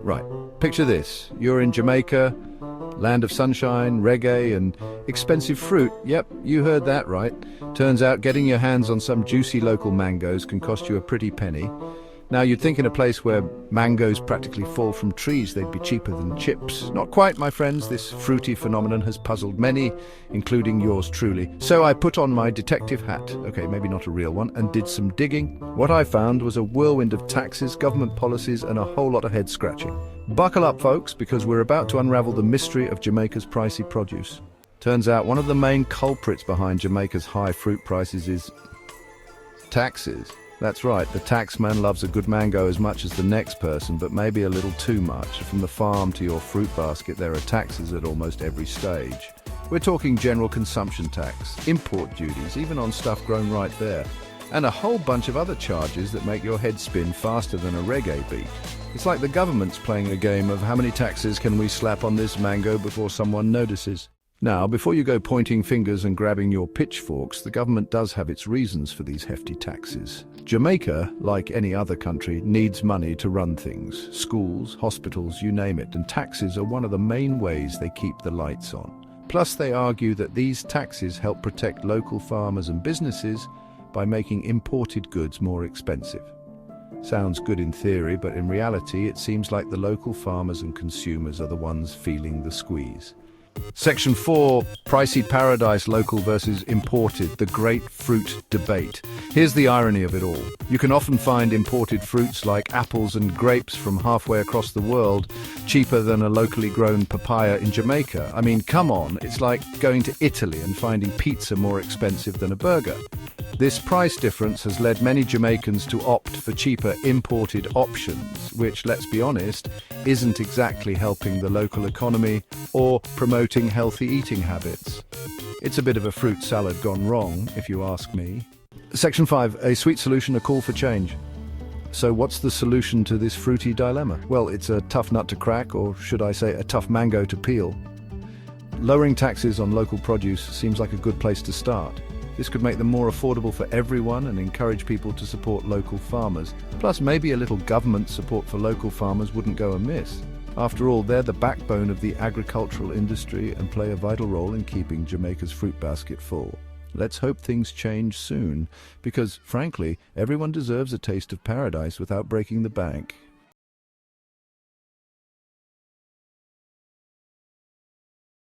Right, picture this. You're in Jamaica, land of sunshine, reggae, and expensive fruit. Yep, you heard that right. Turns out getting your hands on some juicy local mangoes can cost you a pretty penny. Now, you'd think in a place where mangoes practically fall from trees, they'd be cheaper than chips. Not quite, my friends. This fruity phenomenon has puzzled many, including yours truly. So I put on my detective hat, okay, maybe not a real one, and did some digging. What I found was a whirlwind of taxes, government policies, and a whole lot of head-scratching. Buckle up, folks, because we're about to unravel the mystery of Jamaica's pricey produce. Turns out one of the main culprits behind Jamaica's high fruit prices is taxes. That's right, the taxman loves a good mango as much as the next person, but maybe a little too much. From the farm to your fruit basket, there are taxes at almost every stage. We're talking general consumption tax, import duties, even on stuff grown right there, and a whole bunch of other charges that make your head spin faster than a reggae beat. It's like the government's playing a game of how many taxes can we slap on this mango before someone notices. Now, before you go pointing fingers and grabbing your pitchforks, the government does have its reasons for these hefty taxes. Jamaica, like any other country, needs money to run things. Schools, hospitals, you name it, and taxes are one of the main ways they keep the lights on. Plus, they argue that these taxes help protect local farmers and businesses by making imported goods more expensive. Sounds good in theory, but in reality, it seems like the local farmers and consumers are the ones feeling the squeeze. Section 4, Pricey Paradise, local versus imported, the great fruit debate. Here's the irony of it all. You can often find imported fruits like apples and grapes from halfway across the world cheaper than a locally grown papaya in Jamaica. I mean, come on, it's like going to Italy and finding pizza more expensive than a burger. This price difference has led many Jamaicans to opt for cheaper imported options, which, let's be honest, isn't exactly helping the local economy or promoting healthy eating habits. It's a bit of a fruit salad gone wrong, if you ask me. Section 5, a sweet solution, a call for change. So what's the solution to this fruity dilemma? Well, it's a tough nut to crack, or should I say a tough mango to peel. Lowering taxes on local produce seems like a good place to start. This could make them more affordable for everyone and encourage people to support local farmers. Plus, maybe a little government support for local farmers wouldn't go amiss. After all, they're the backbone of the agricultural industry and play a vital role in keeping Jamaica's fruit basket full. Let's hope things change soon, because, frankly, everyone deserves a taste of paradise without breaking the bank.